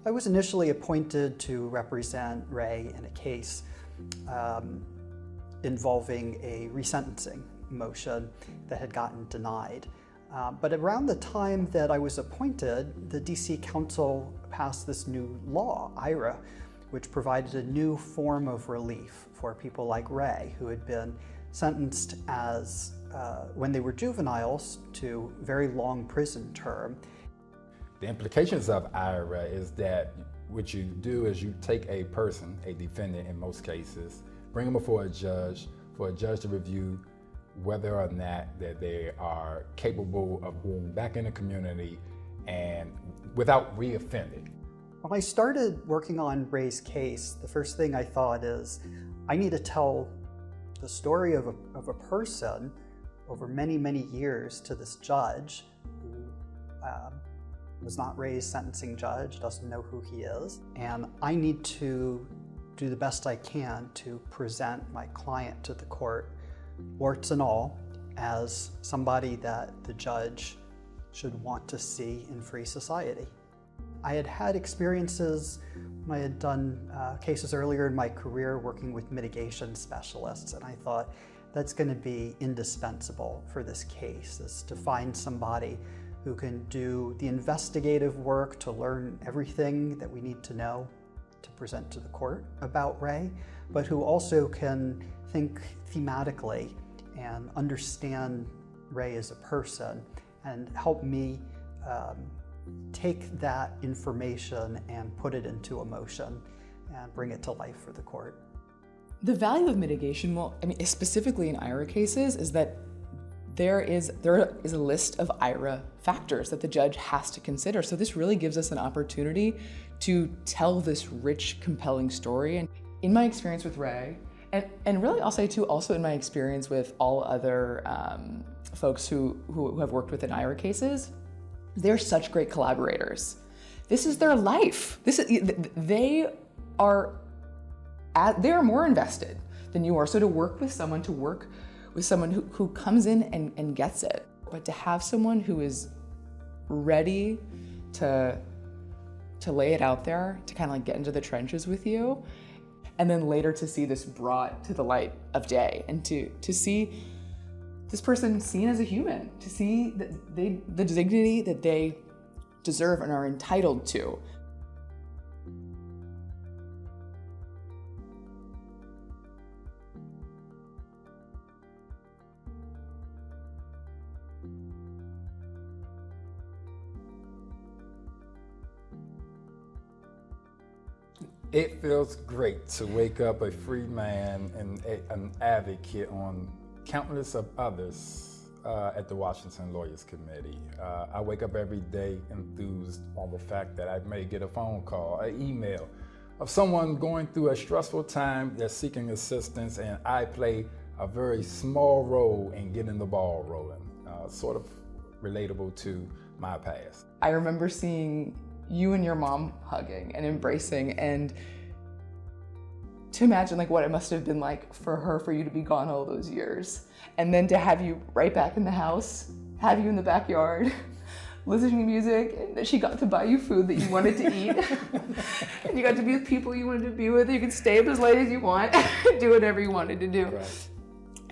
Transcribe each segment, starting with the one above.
I was initially appointed to represent Ray in a case involving a resentencing motion that had gotten denied. But around the time that I was appointed, the DC Council passed this new law, IRA, which provided a new form of relief for people like Ray, who had been sentenced as, when they were juveniles, to very long prison term. The implications of IRA is that what you do is you take a person, a defendant in most cases, bring them before a judge for a judge to review whether or not that they are capable of going back in the community and without reoffending. When I started working on Ray's case, the first thing I thought is, I need to tell the story of a person over many, many years to this judge who was not Ray's sentencing judge, doesn't know who he is, and I need to do the best I can to present my client to the court, warts and all, as somebody that the judge should want to see in free society. I had had experiences when I had done cases earlier in my career working with mitigation specialists, and I thought that's going to be indispensable for this case, is to find somebody who can do the investigative work to learn everything that we need to know to present to the court about Ray, but who also can think thematically and understand Ray as a person and help me take that information and put it into emotion and bring it to life for the court. The value of mitigation, well, I mean, specifically in IRA cases, is that there is a list of IRA factors that the judge has to consider. So this really gives us an opportunity to tell this rich, compelling story. And in my experience with Ray, and really I'll say too, also in my experience with all other folks who have worked within IRA cases, they're such great collaborators. This is their life. They are more invested than you are. So to work with someone who comes in and gets it, but to have someone who is ready to lay it out there, to kind of like get into the trenches with you, and then later to see this brought to the light of day, and to see this person seen as a human, to see that the dignity that they deserve and are entitled to. It feels great to wake up a free man and an advocate on countless of others at the Washington Lawyers Committee. I wake up every day enthused by the fact that I may get a phone call, an email of someone going through a stressful time, they're seeking assistance, and I play a very small role in getting the ball rolling, sort of relatable to my past. I remember seeing you and your mom hugging and embracing, and to imagine like what it must have been like for you to be gone all those years, and then to have you right back in the house, have you in the backyard, listening to music, and that she got to buy you food that you wanted to eat, and you got to be with people you wanted to be with. You could stay up as late as you want, do whatever you wanted to do. Right.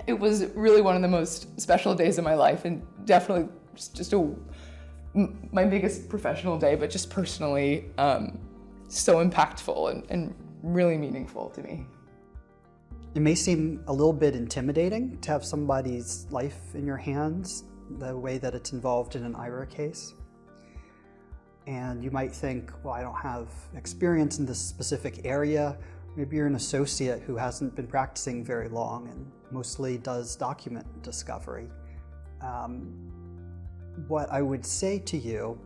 It was really one of the most special days of my life, and definitely just my biggest professional day, but just personally so impactful and really meaningful to me. It may seem a little bit intimidating to have somebody's life in your hands the way that it's involved in an IRA case. And you might think, well, I don't have experience in this specific area. Maybe you're an associate who hasn't been practicing very long and mostly does document discovery. What I would say to you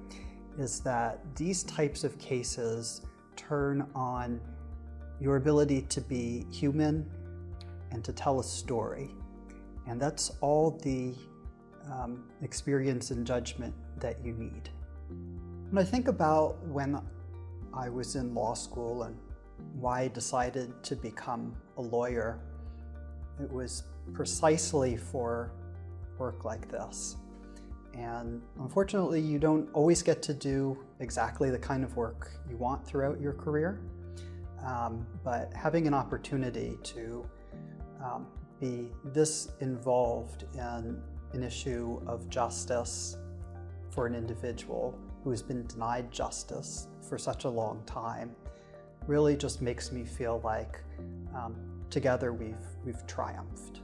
is that these types of cases turn on your ability to be human and to tell a story. And that's all the experience and judgment that you need. When I think about when I was in law school and why I decided to become a lawyer, it was precisely for work like this. And unfortunately, you don't always get to do exactly the kind of work you want throughout your career. But having an opportunity to be this involved in an issue of justice for an individual who has been denied justice for such a long time really just makes me feel like together we've triumphed.